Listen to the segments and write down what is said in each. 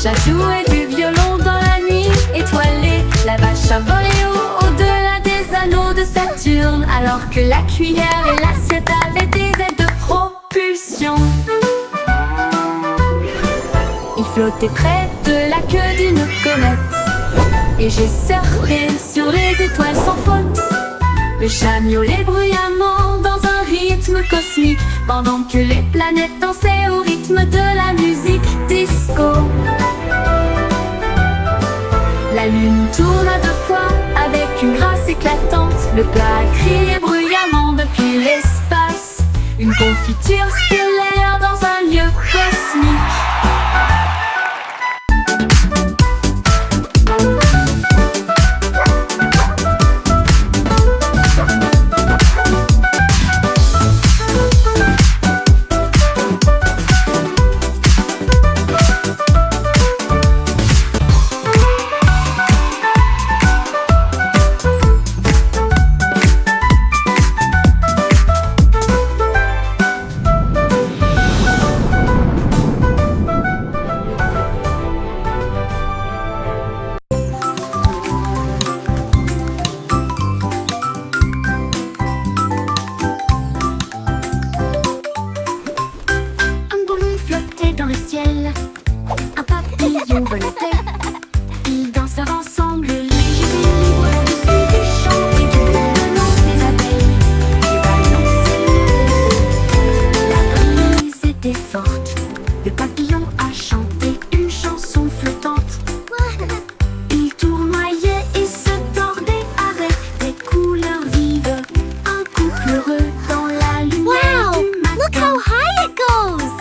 chat jouait du violon dans la nuit étoilée. La vache a volé au-delà des anneaux de Saturne, alors que la cuillère et l'assiette avaient des ailes de propulsion. Il flottait près de la queue d'une comète, et j'ai surfé sur les étoiles sans faute. Le chat miaulait bruyamment dans un rythme cosmique, pendant que les planètes dansaient au rythme de la musique disco. La lune tourna 2 fois avec une grâce éclatante. Le plat criait bruyamment depuis l'espace, une confiture stellaire dans un lieu cosmique. Dans le ciel, un papillon volontait. Ils dansèrent ensemble, légers et libres, au-dessus des champs et du bourdonnement des abeilles. Les ballons s'élevaient, la brise était forte. Le papillon a chanté une chanson flottante. Il tournoyait et se tordait avec des couleurs vives. Un couple heureux dans la lumière du matin. Look how high it goes!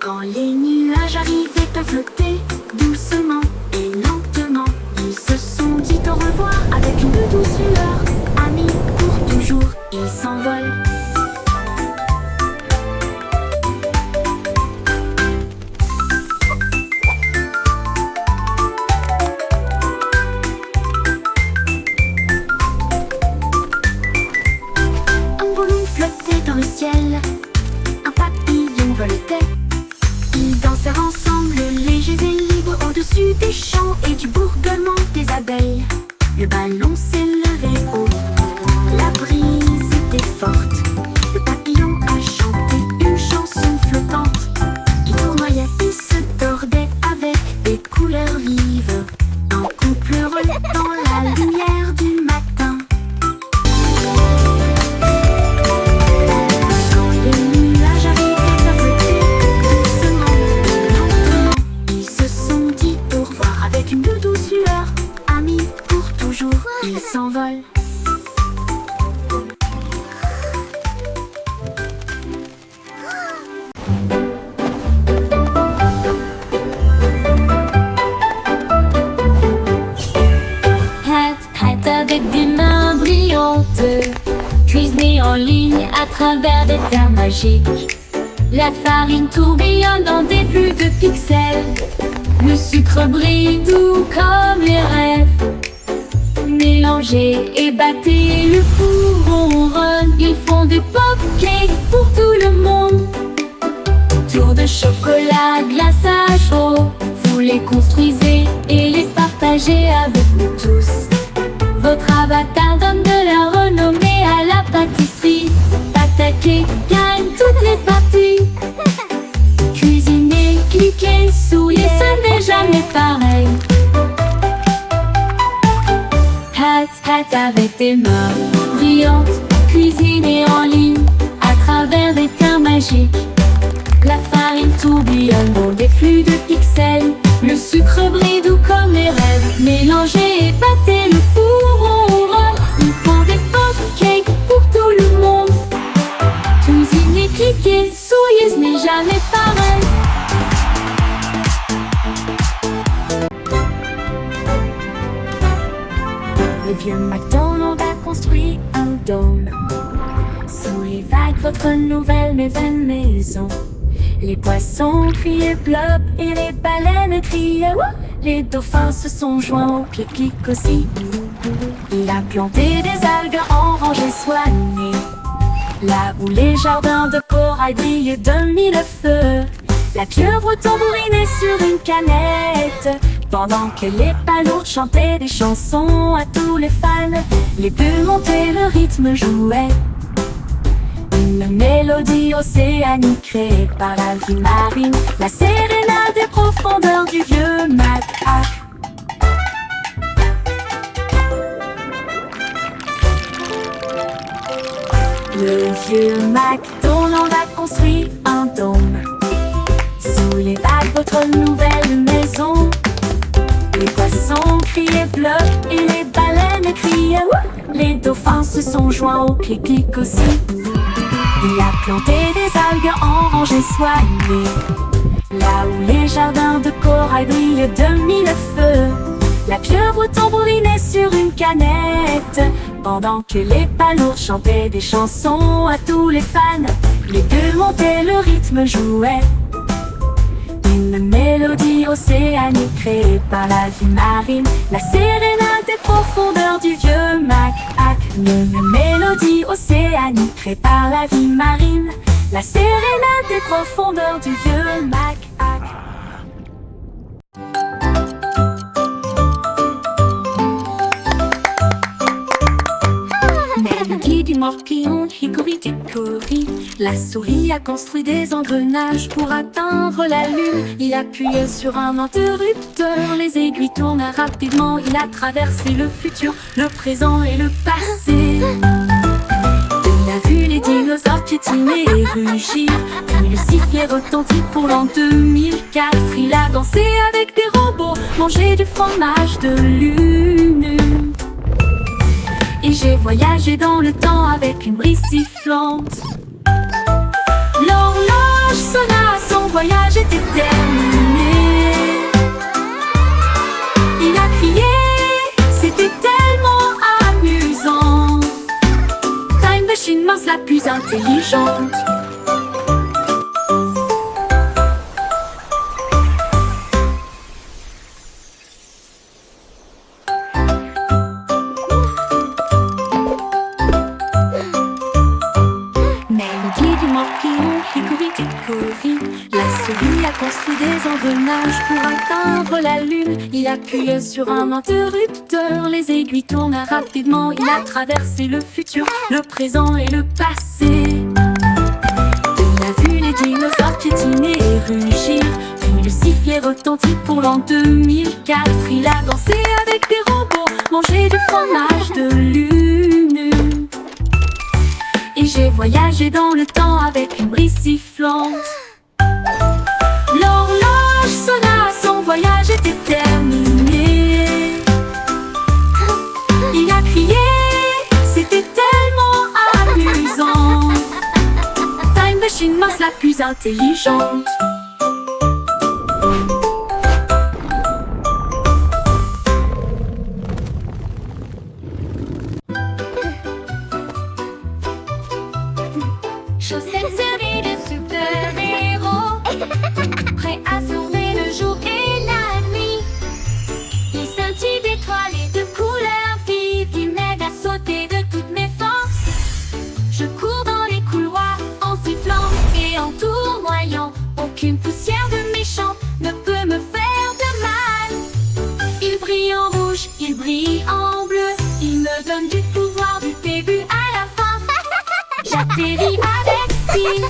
Quand les nuages arrivaient à flotter doucement et lentement, ils se sont dit au revoir avec une douce lueur. Amis pour toujours, ils s'envolent. Un ballon flottait dans le ciel, un papillon voletait. Ils dansèrent ensemble, légers et libres, au-dessus des champs et du bourdonnement des abeilles. Le ballon s'élevait haut, la brise était forte. Le papillon a chanté une chanson flottante. Il tournoyait et se tordait avec des couleurs vives. Un couple heureux dans la lumière du matin. Quand les nuages arrivaient à flotter doucement et lentement, ils se sont dit au revoir avec une douce lueur. Amis pour toujours, ils s'envolent. Hat avec des mains brillantes, cuisinée en ligne à travers des terres magiques. La farine tourbillonne dans des flux de pixels. Le sucre brille doux comme les rêves. Mélangez et battez, le four ronronne. Ils font des pop-cakes pour tout le monde. Tour de chocolat, glaçage chaud. Vous les construisez et les partagez avec nous tous. Votre avatar donne de la renommée à la pâtisserie. Attaquez, gagne toutes les parties. Cuisinez, cliquez, souriez, ce n'est jamais pareil. Hat avec tes mains brillantes, cuisinée en ligne à travers des terres magiques. La farine tourbillonne dans des flux de pixels. Le sucre brille doux comme les rêves. Mélangez et battez, le four ronronne. Ils font des pop-cakes pour tout le monde. Cuisinez, cliquez, souriez, ce n'est jamais pareil. Le vieux McDonald a construit un dôme sous les vagues, votre nouvelle mais vaine maison. Les poissons criaient plop et les baleines criaient wouh. Les dauphins se sont joints au pique-nique aussi. Il a planté des algues en rangées soignées, là où les jardins de corail brillaient de mille feux. La pieuvre tambourinait sur une canette, pendant que les palourdes chantaient des chansons à tous les fans. Les bulles montaient, le rythme jouait, une mélodie océanique créée par la vie marine, la sérénade des profondeurs du vieux Mac-Hac. Le vieux Mac dont l'on a construit un dôme sous les vagues, votre nouvelle maison. Les poissons criaient bleu et les baleines criaient ouh. Les dauphins se sont joints au clic-clic aussi. Il a planté des algues en rangées soignées, là où les jardins de corail brillent de mille feux. La pieuvre tambourinait sur une canette, pendant que les palourdes chantaient des chansons à tous les fans. Les bulles montaient, le rythme jouait, une mélodie océanique créée par la vie marine, la sérénade des profondeurs du vieux Mac-Hac. Une mélodie océanique créée par la vie marine, la sérénade des profondeurs du vieux Mac-Hac. Du morpion, hickory-dickory, la souris a construit des engrenages pour atteindre la lune. Il appuyait sur un interrupteur, les aiguilles tournent rapidement. Il a traversé le futur, le présent et le passé. Il a vu les dinosaures piétiner et rugir, puis le sifflet retentit pour l'an 2004. Il a dansé avec des robots, mangé du fromage de lune. Et j'ai voyagé dans le temps avec une brise sifflante. L'horloge sonna, son voyage était terminé. Il a crié, c'était tellement amusant. Time Machine Mouse la plus intelligente. La souris a construit des engrenages pour atteindre la lune. Il appuyait sur un interrupteur, les aiguilles tournent rapidement. Il a traversé le futur, le présent et le passé. Il a vu les dinosaures piétiner et rugir, puis le sifflet retentit pour l'an 2004. Il a dansé avec des robots, mangé du fromage de lune. Et j'ai voyagé dans le temps avec une brise sifflante. L'horloge sonna, son voyage était terminé. Il a crié, c'était tellement amusant. Time Machine Mouse la plus intelligente. Chaussettes serrées de super-héros, prêts à sauver le jour et la nuit. Ils scintillent d'étoiles et de couleurs vives, ils m'aident à sauter de toutes mes forces. Je cours dans les couloirs en sifflant et en tournoyant. Aucune poussière de méchant ne peut me faire de mal. Ils brillent en rouge, ils brillent en bleu, ils me donnent du pouvoir du début à la fin. J'atterris avec style,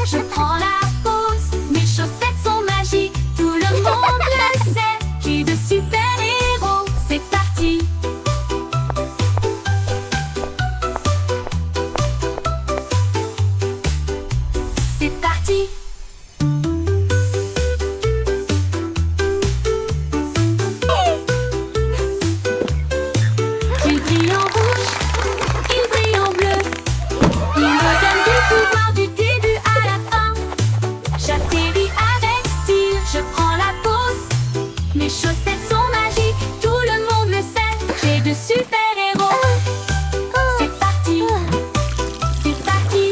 je prends la pause. Mes chaussettes sont magiques, tout le monde le sait. J'ai de super-héros, c'est parti. C'est parti. Il brille en rouge, il brille en bleu, il me donne du pouvoir du début à la fin. J'atterris avec style, je prends la pause. Mes chaussettes sont magiques, tout le monde le sait. J'ai de super-héros. C'est parti, c'est parti.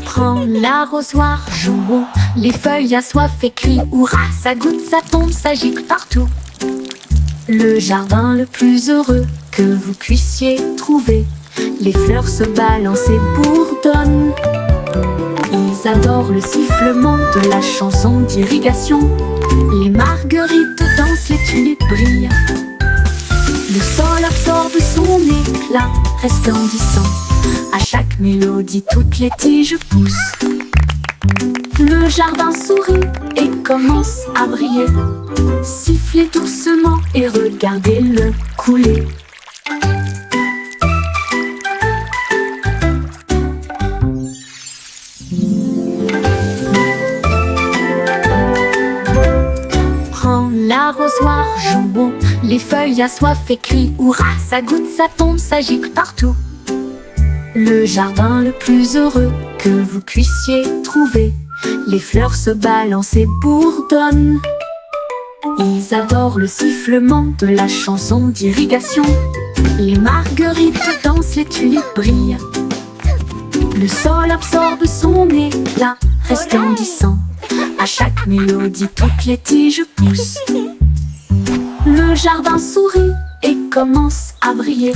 Prends l'arrosoir, jouons, les feuilles à soif et crient hurrah. Ça goutte, ça tombe, ça gicle partout. Le jardin le plus heureux, que vous puissiez trouver. Les fleurs se balancent et bourdonnent. Ils adorent le sifflement de la chanson d'irrigation. Les marguerites dansent, les tulipes brillent. Le sol absorbe son éclat resplendissant. À chaque mélodie, toutes les tiges poussent. Le jardin sourit et commence à briller. Sifflez doucement et regardez-le couler. Prends l'arrosoir, jouons. Les feuilles assoiffées crient hurrah. Ça goutte, ça tombe, ça gicle partout. Le jardin le plus heureux que vous puissiez trouver. Les fleurs se balancent et bourdonnent. Ils adorent le sifflement de la chanson d'irrigation. Les marguerites dansent, les tulipes brillent. Le sol absorbe son éclat resplendissant. À chaque mélodie, toutes les tiges poussent. Le jardin sourit et commence à briller.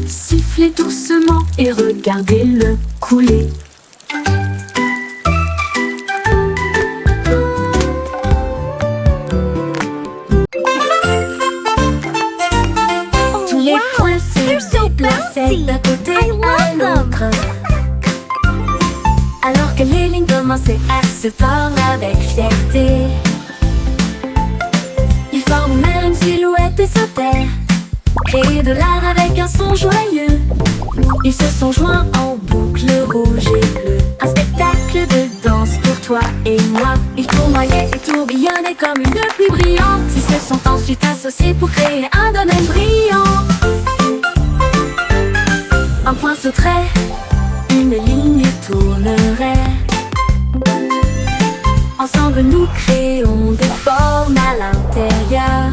Sifflez doucement et regardez-le couler. Tous les points se déplaçaient d'un côté à l'autre. Alors que les lignes commençaient à se tordre avec fierté. Ils forment même une silhouette et sautèrent, créer de l'art avec un son joyeux. Ils se sont joints en boucle rouge et bleue. Un spectacle de danse pour toi et moi. Ils tournoyaient et tourbillonnaient comme une pluie brillante. Ils se sont ensuite associés pour créer un domaine brillant. Un point sauterait, une ligne tournerait. Ensemble nous créons des formes à l'intérieur.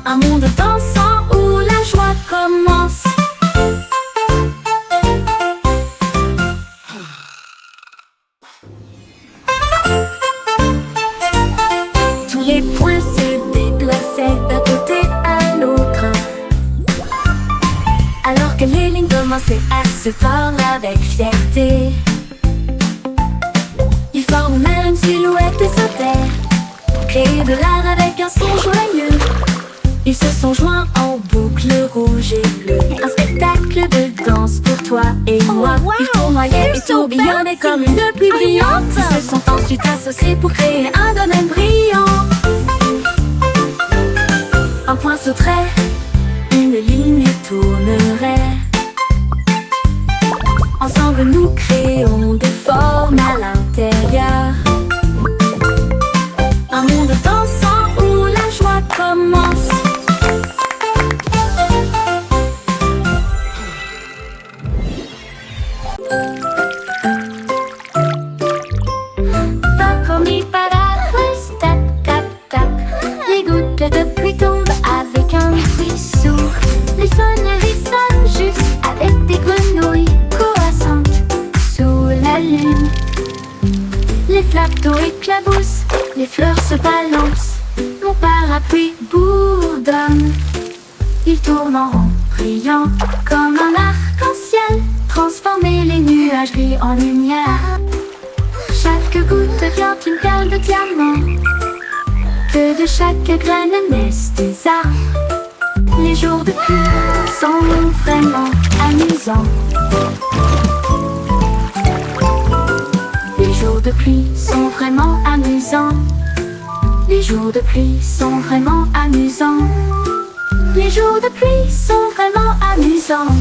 Un monde dansant où la joie commence. Tous les points se déplaçaient d'un côté à l'autre. Alors que les lignes commençaient à se tordre avec fierté. Ils forment même une silhouette et sautèrent, créer de l'art avec un son joyeux. Ils se sont joints en boucle rouge et bleue. Un spectacle de danse pour toi et moi. Ils tournoyaient et tourbillonnaient comme une pluie brillante. Ils se sont ensuite associés pour créer un domaine brillant. Un point sauterait, une ligne tournerait. Ensemble nous créons des formes à l'intérieur. Un monde dansant où la joie commence. Les gouttes de pluie tombent avec un bruit sourd. Les sonneries sonnent juste avec des grenouilles croissantes sous la lune. Les flaques d'eau éclaboussent, les fleurs se balancent. Mon parapluie bourdonne. Il tourne en rond, brillant comme un arc-en-ciel. Transformer les nuageries en lumière. Chaque goutte devient une perle de diamant. Que de chaque graine naissent des arbres. Les jours de pluie sont vraiment amusants. Les jours de pluie sont vraiment amusants. Les jours de pluie sont vraiment amusants. Les jours de pluie sont vraiment amusants.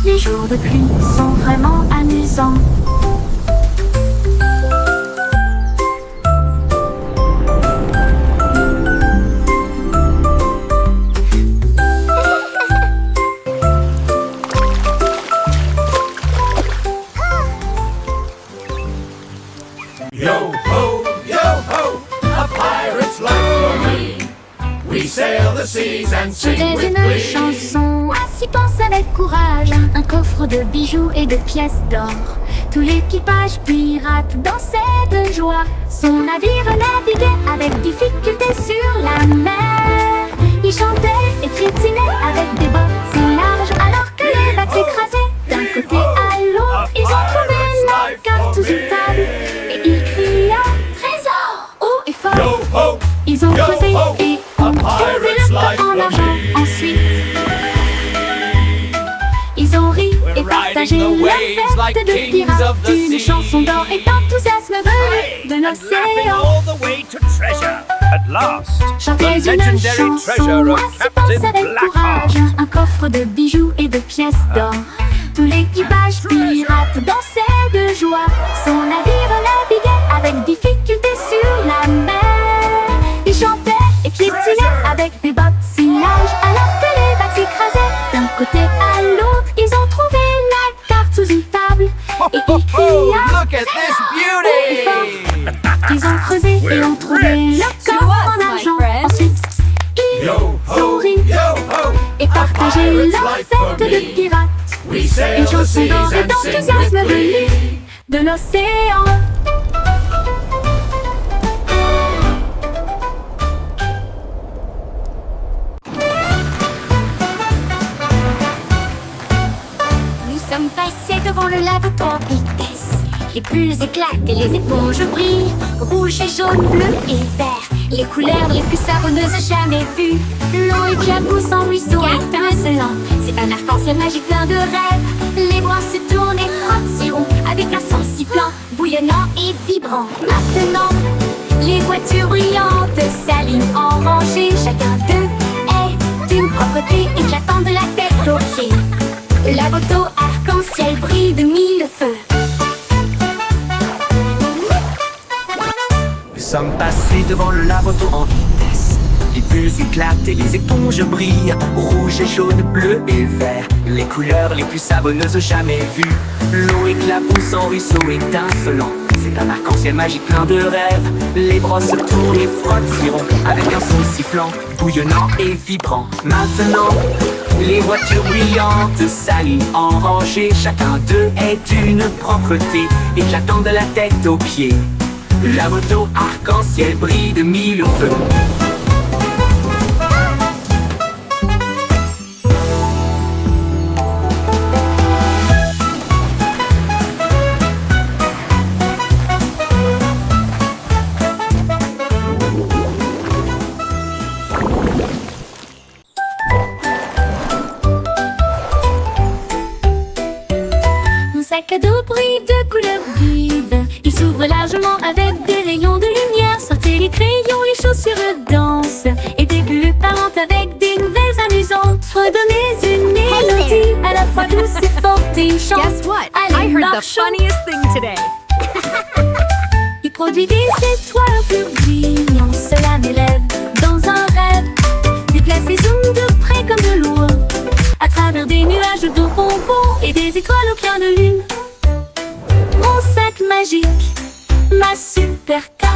Les jours de pluie sont vraiment amusants. Yo ho, a pirate's life for me. We sail the seas and sing C'était with une glee. chanson, ainsi pense avec courage. Un coffre de bijoux et de pièces d'or. Tout l'équipage pirate dansait de joie. Son navire naviguait avec difficulté sur la mer. Il chantait et piétinait avec des bottes si larges alors que les vagues s'écrasaient d'un côté à l'autre. Ils ont trouvé la carte sous une table et ils criaient trésor haut et fort. Yo ho, Ils ont yo creusé ho, et a ont trouvé pirate's le life coffre en for argent. me. Ensuite, ils ont ri et partagé riding the la waves like fête de kings pirates. of the Une sea. chanson d'or et d'enthousiasme venu de and laughing l'océan. all the way to treasure. At last, Chanter the une legendary chanson treasure of à se Captain penser avec Blackheart. courage. Un coffre de bijoux et de pièces d'or. Tout l'équipage pirate dansait de joie. Son navire naviguait avec difficulté sur la mer. Il chantait et piétinait avec des bottes si larges alors que les vagues s'écrasaient d'un côté à l'autre. Ils ont trouvé la carte sous une table et ils criaient Look at this beauty! Ils ont creusé et ont trouvé le coffre en argent. Ensuite, ils Yo ont ho, ri yo ho, et partagé pirate's leur life for fête de me. pirates. We sail Une the chanson seas d'or et and sing d'enthousiasme with venue glee. de l'océan. Nous sommes passés devant le lac en vitesse. Les bulles éclatent et les éponges brillent. Rouge et jaune, bleu et vert. Les couleurs les plus savonneuses jamais vues. L'eau éclabousse en ruisseau étincelant. C'est un arc-en-ciel magique plein de rêves. Les bras se tournent et frottent si rond avec un son sifflant, bouillonnant et vibrant. Maintenant, les voitures brillantes s'alignent en rangée. Chacun d'eux est d'une propreté éclatante de la tête aux pieds. La moto arc-en-ciel brille de mille feux. Nous sommes passés devant le lavoto en vitesse. Les bulles éclatent et les éponges brillent. Rouge et jaune, bleu et vert. Les couleurs les plus savonneuses jamais vues. L'eau éclabousse en ruisseau étincelant. C'est un arc-en-ciel magique plein de rêves. Les brosses tournent et frottent si rond avec un son sifflant, bouillonnant et vibrant. Maintenant, les voitures brillantes s'alignent en rangée. Chacun d'eux est d'une propreté éclatant de la tête aux pieds. La moto arc-en-ciel brille de mille feux. Mon sac à dos brille de couleurs vives. Il s'ouvre largement avec des rayons de lumière. Sortez les crayons, les chaussures dansent. Et des bulles parentes avec des nouvelles amusantes. Redonnez une mélodie à la fois douce et forte et chante. Guess what? Allez, I heard the marchons. funniest thing today. Il produit des étoiles plus brillantes. Cela m'élève dans un rêve. Déplace et zoom de près comme de loin. À travers des nuages de bonbons et des étoiles au clair de lune. Mon sac magique, ma supercar.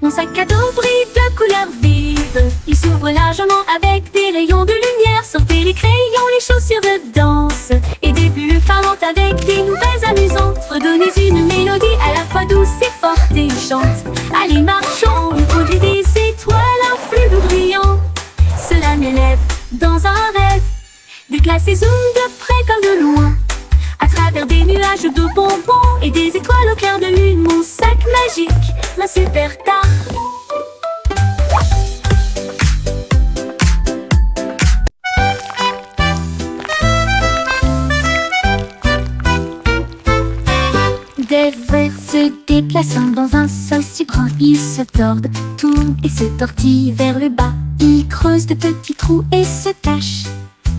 Mon sac à dos brille de couleurs vives. Il s'ouvre largement avec des rayons de lumière. Sortez les crayons, les chaussures dansent. Et des bulles parlantes avec des nouvelles amusantes. Redonnez une mélodie à la fois douce et forte et chante. Allez, marchons, on produit des étoiles, un flux brillant. Cela m'élève dans un rêve. Déplace et zoom de près comme de loin. À travers des nuages de bonbons et des étoiles au clair de lune. Mon sac magique, ma supercar. Des vers se déplaçant dans un sol si grand, ils se tordent, tournent et se tortillent vers le bas. Ils creusent de petits trous et se cachent.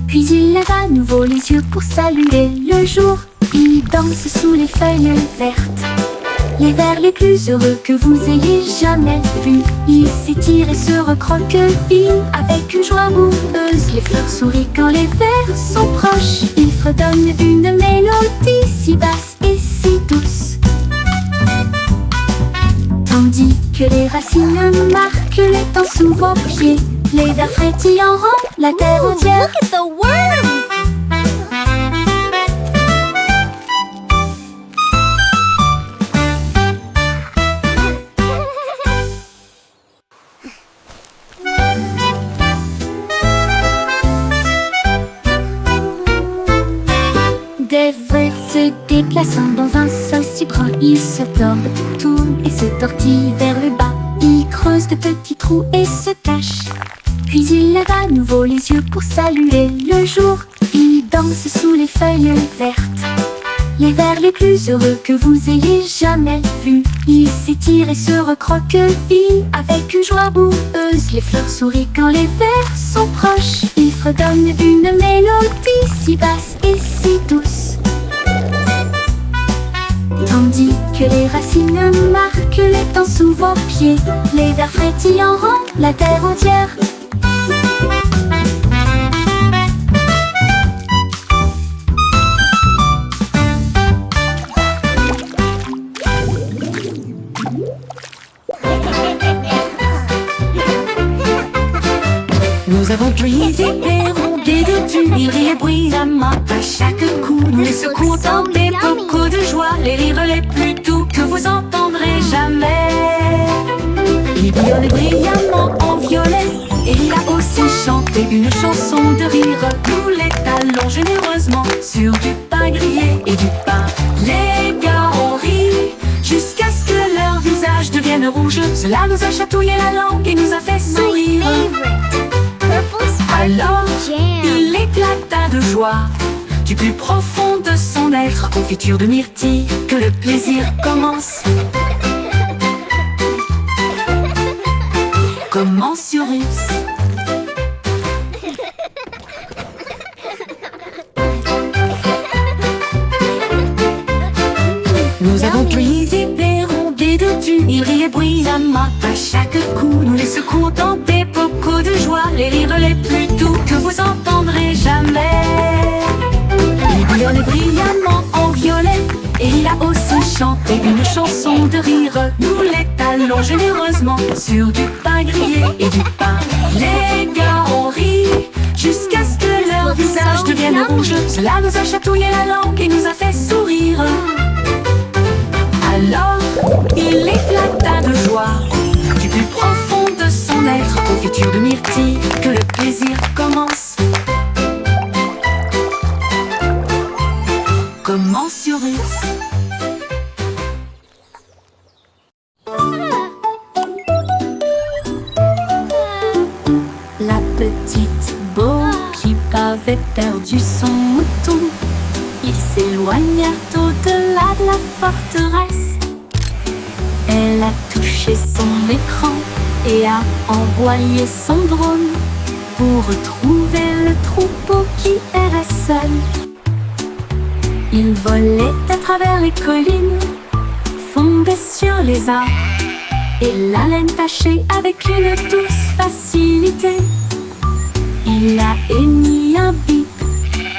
Puis ils lèvent à nouveau les yeux pour saluer le jour. Ils dansent sous les feuilles vertes, les vers les plus heureux que vous ayez jamais vus. Ils s'étirent et se recroquevillent avec une joie boueuse. Les fleurs sourient quand les vers sont proches. Ils fredonnent une mélodie si basse et si douce, tandis que les racines marquent le temps sous vos pieds. Les vers frétillants rendent la terre entière. Look at the worms! Des vers se déplaçant dans un seul si grand, ils se tordent, tournent et se tortillent vers le bas. Ils creusent de petits trous et se cachent. Puis ils lèvent à nouveau les yeux pour saluer le jour. Ils dansent sous les feuilles vertes, les vers les plus heureux que vous ayez jamais vus. Ils s'étirent et se recroquevillent avec une joie boueuse. Les fleurs sourient quand les vers sont proches. Ils fredonnent une mélodie si basse et si douce, tandis que les racines marquent les temps sous vos pieds. Les vers frétillants rendent la terre entière. Nous avons cueilli des perrons, des doudous, ils rient bruyamment à chaque coup. Nous les secouons dans des bocaux de joie, les rires les plus doux que vous entendrez jamais. Il bouillonnait brillamment en violet, et il a aussi chanté une chanson de rire. Nous les talons généreusement sur du pain grillé et du pain. Les gars ont ri jusqu'à ce que leur visage devienne rouge. Cela nous a chatouillé la langue et nous a fait sourire. Alors, il éclata de joie du plus profond de son être. Confiture de myrtille, que le plaisir commence. Commence Urus. Nous avons cueilli des perrons, des doudous, ils riaient bruyamment à chaque coup. Nous les secouons dans des bocaux de joie, les rires les plus doux que vous entendrez jamais. Il bouillonnait brillamment en violet, et il a aussi chanté une chanson de rire. Nous les talons généreusement sur du pain grillé et du pain. Les gars ont ri jusqu'à ce que leur visage devienne rouge. Cela nous a chatouillé la langue et nous a fait sourire. Alors, il éclata de joie du plus profond de son être. Confiture de myrtille, que le plaisir commence. Commence Urus. La petite Bo qui avait perdu son mouton, ils s'éloignèrent au-delà de la forteresse. Elle a touché son écran et a envoyé son drone pour retrouver le troupeau qui errait seul. Il volait à travers les collines, fondait sur les arbres, et la laine tachée avec une douce facilité. Il a émis un bip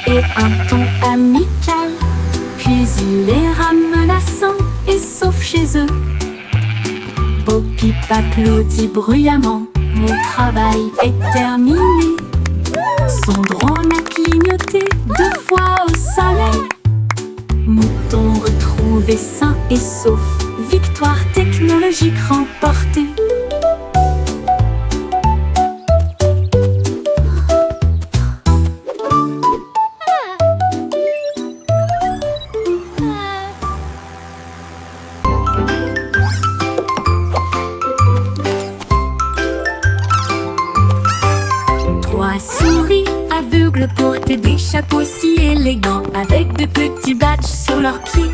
et un ton amical, puis il les ramena sains et saufs chez eux. Bo Peep applaudit bruyamment, mon travail est terminé. Son drone a clignoté 2 fois au soleil. Mouton retrouvé sain et sauf, victoire technologique remportée. Souris aveugles portaient des chapeaux si élégants avec de petits badges sur leurs pieds.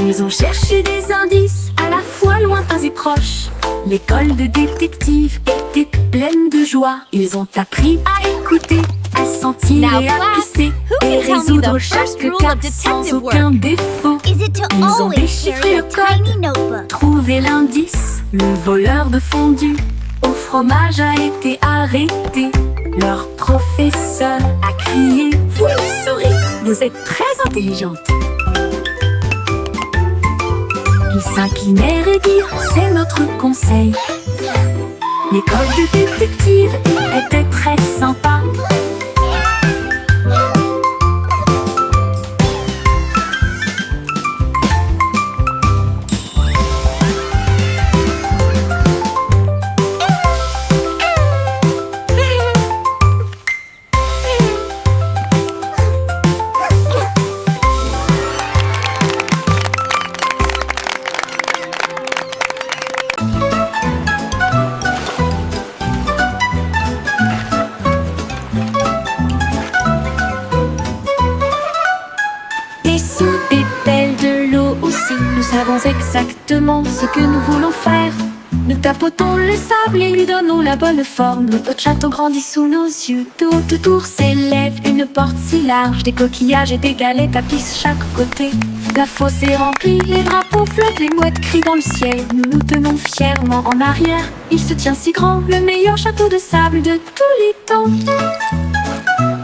Ils ont cherché des indices à la fois lointains et proches. L'école de détectives était pleine de joie. Ils ont appris à écouter, à sentir Now, et à class, pisser who et can tell me résoudre the chaque first rule cas of sans detective aucun work? défaut. Is it to Ils ont always déchiffré carry le a code, tiny notebook? trouvé l'indice. Le voleur de fondue au fromage a été arrêté. Leur professeur a crié: vous le saurez, vous êtes très intelligente. Ils s'inclinèrent et dirent: c'est notre conseil. L'école de détective était très sympa. Sous des pelles de l'eau aussi, nous savons exactement ce que nous voulons faire. Nous tapotons le sable et lui donnons la bonne forme. Notre château grandit sous nos yeux. Tout autour s'élève une porte si large. Des coquillages et des galets tapissent chaque côté. La fosse est remplie, les drapeaux flottent, les mouettes crient dans le ciel. Nous nous tenons fièrement en arrière. Il se tient si grand, le meilleur château de sable de tous les temps.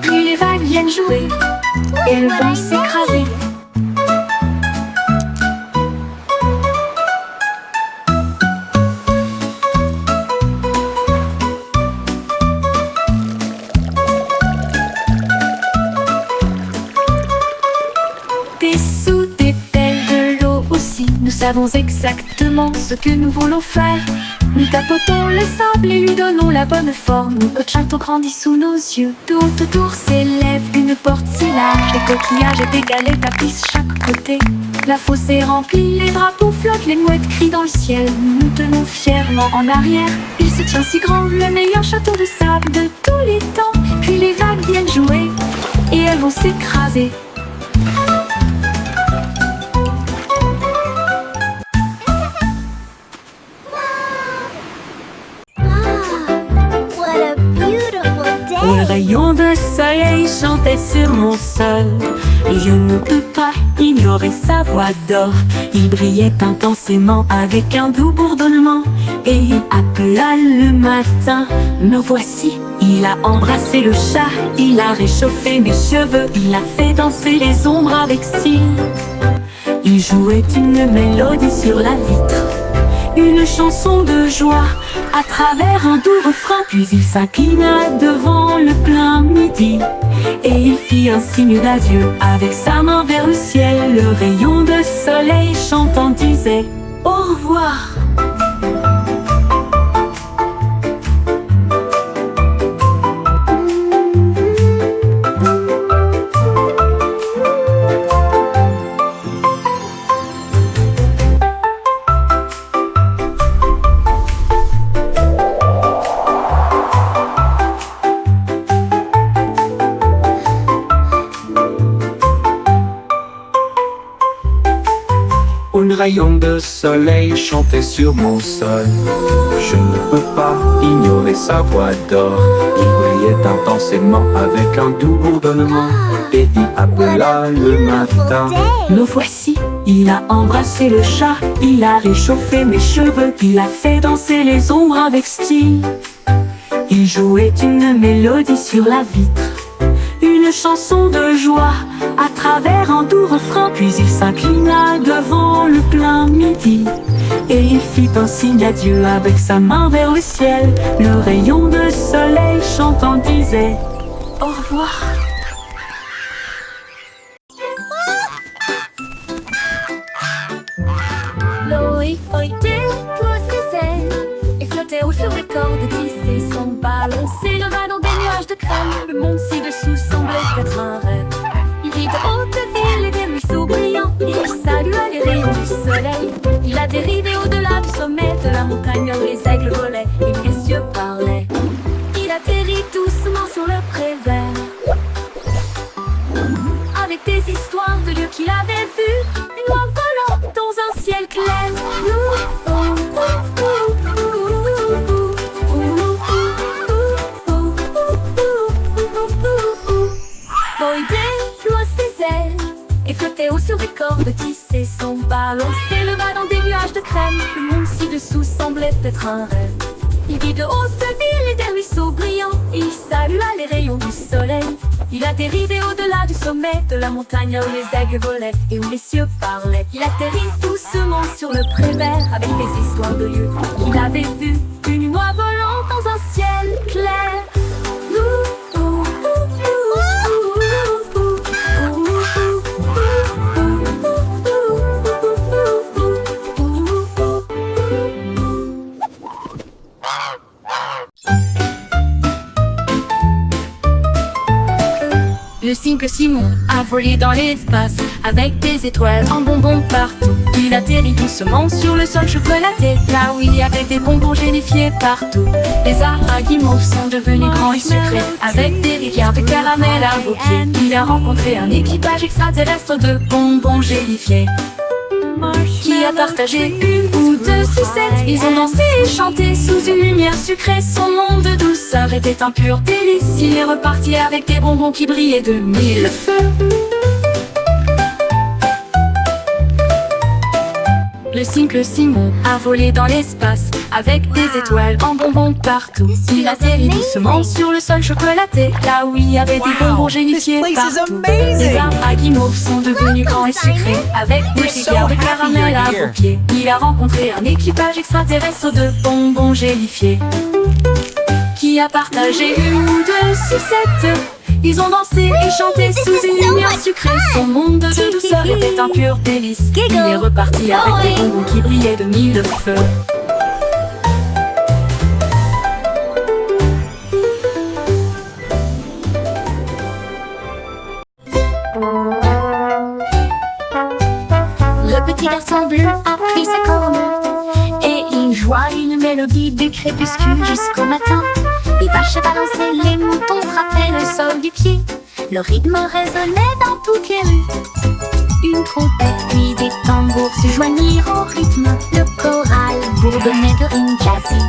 Puis les vagues viennent jouer et elles vont s'écraser. Sous des pelles de l'eau aussi, nous savons exactement ce que nous voulons faire. Nous tapotons le sable et lui donnons la bonne forme. Notre château grandit sous nos yeux. Tout autour s'élève une porte si large. Des coquillages et des galets tapissent chaque côté. La fosse est remplie, les drapeaux flottent, les mouettes crient dans le ciel. Nous nous tenons fièrement en arrière. Il se tient si grand, le meilleur château de sable de tous les temps. Puis les vagues viennent jouer et elles vont s'écraser. Un rayon de soleil chantait sur mon sol, et je ne peux pas ignorer sa voix d'or. Il brillait intensément avec un doux bourdonnement, et il appela le matin. Me voici, il a embrassé le chat, il a réchauffé mes cheveux, il a fait danser les ombres avec style. Il jouait une mélodie sur la vitre, une chanson de joie à travers un doux refrain. Puis il s'inclina devant le plein midi et il fit un signe d'adieu avec sa main vers le ciel. Le rayon de soleil chantant disait au revoir. Un rayon de soleil chantait sur mon sol. Je ne peux pas ignorer sa voix d'or. Il brillait intensément avec un doux bourdonnement, et il appela le matin. Me voici, il a embrassé le chat, il a réchauffé mes cheveux, il a fait danser les ombres avec style. Il jouait une mélodie sur la vitre, une chanson de joie à travers un doux refrain. Puis il s'inclina devant le plein midi et il fit un signe d'adieu avec sa main vers le ciel. Le rayon de soleil chantant disait au revoir. L'eau était et flottait au sur les cordes glissées sans balancer le va dans des nuages de crème. Le monde ci-dessous semblait être un rêve. Il vit de haute ville et des ruisseaux brillants. Il salua les rayons du soleil. Il a dérivé au-delà du sommet de la montagne où les aigles volaient et les cieux parlaient. Il atterrit doucement sur le pré vert, avec des histoires de lieux qu'il avait vus, une oie volant dans un ciel clair. Et flottait haut sur des cordes tissées sans balancer le bas dans des nuages de crème. Le monde ci-dessous semblait être un rêve. Il vit de hautes villes et des ruisseaux brillants. Il salua les rayons du soleil. Il a dérivé au-delà du sommet de la montagne où les aigles volaient et où les cieux parlaient. Il atterrit doucement sur le pré vert avec des histoires de lieux qu'il avait vus. Une oie volante simple Simon a volé dans l'espace avec des étoiles en bonbons partout. Il atterrit doucement sur le sol chocolaté, là où il y avait des bonbons gélifiés partout. Les arbres à guimauve sont devenus grands et sucrés avec des rivières de caramel à vos pieds. Il a rencontré un équipage extraterrestre de bonbons gélifiés qui a partagé une ou deux sucettes. Ils ont dansé et chanté sous une lumière sucrée. Son monde de douceur était un pur délice. Il est reparti avec des bonbons qui brillaient de mille feux. Le simple Simon a volé dans l'espace avec des étoiles en bonbons partout. Il atterrit doucement sur le sol chocolaté, là où il y avait des bonbons gélifiés partout. Les arbres à guimauve sont devenus grands et sucrés avec des rivières de caramel à vos pieds. Il a rencontré un équipage extraterrestre de bonbons gélifiés qui a partagé une ou deux sucettes. Ils ont dansé et chanté sous une lumière sucrée. Son monde de douceur était un pur délice. Il est reparti avec des bonbons qui brillaient de mille feux. Le petit garçon bleu a pris sa corne et il joua une mélodie du crépuscule jusqu'au matin. Les vaches balançaient, les moutons frappaient le sol du pied. Le rythme résonnait dans toutes les rues. Une trompette puis des tambours se joignirent au rythme. Le choral bourdonnait de rimes jazzy.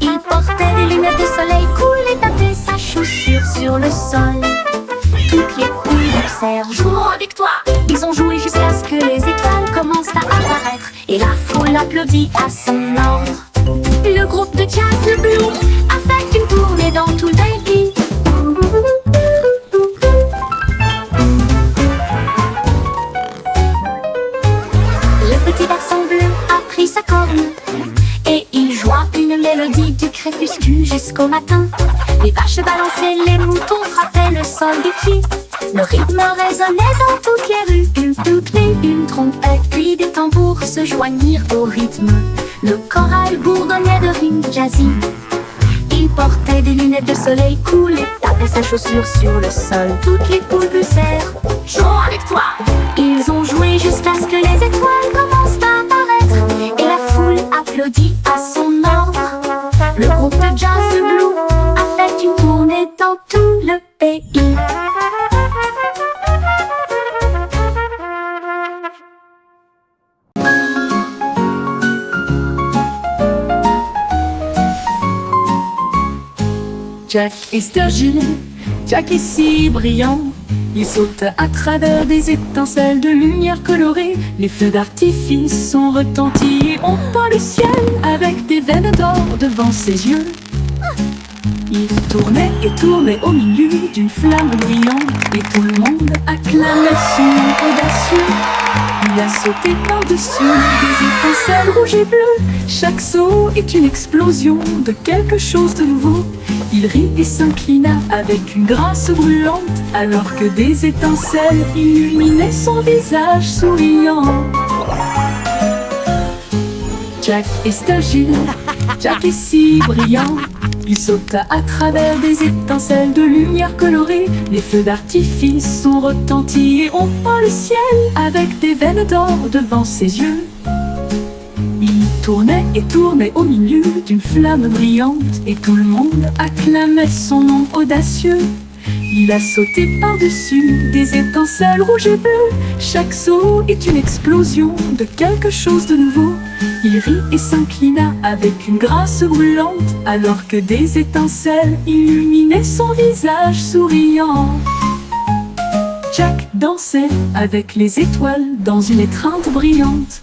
Il portait des lunettes de soleil cool et tapait sa chaussure sur le sol. Toutes les poules dansèrent, jouons avec toi. Ils ont joué jusqu'à ce que les étoiles commencent à apparaître et la foule applaudit à son ordre. Le groupe de jazz, le blues, a fait une tournée dans tout le pays. Le petit garçon bleu a pris sa corne et il joua une mélodie du crépuscule jusqu'au matin. Les vaches balançaient, les moutons frappaient le sol du pied. Le rythme résonnait dans toutes les rues. Une trompette puis des tambours se joignirent au rythme. Le choral bourdonnait de rimes jazzy. Il portait des lunettes de soleil cool et tapait sa chaussure sur le sol. Toutes les poules poussèrent, jouons avec toi. Ils ont joué jusqu'à ce que les étoiles commencent à apparaître et la foule applaudit à son ordre. Le groupe de jazz de Blue a fait une tournée dans tout le pays. Jack et Sturgill, Jack est si brillant. Il saute à travers des étincelles de lumière colorée. Les feux d'artifice sont retentis et on peint le ciel avec des veines d'or devant ses yeux. Il tournait et tournait au milieu d'une flamme brillante et tout le monde acclamait son nom audacieux. Il a sauté par-dessus des étincelles rouges et bleues. Chaque saut est une explosion de quelque chose de nouveau. Il rit et s'inclina avec une grâce brûlante, alors que des étincelles illuminaient son visage souriant. Jack est Sturgill, Jack est si brillant. Il sauta à travers des étincelles de lumière colorée. Les feux d'artifice sont retentis et on peint le ciel avec des veines d'or devant ses yeux. Il tournait et tournait au milieu d'une flamme brillante et tout le monde acclamait son nom audacieux. Il a sauté par-dessus des étincelles rouges et bleues. Chaque saut est une explosion de quelque chose de nouveau. Il rit et s'inclina avec une grâce brûlante, alors que des étincelles illuminaient son visage souriant. Jack dansait avec les étoiles dans une étreinte brillante.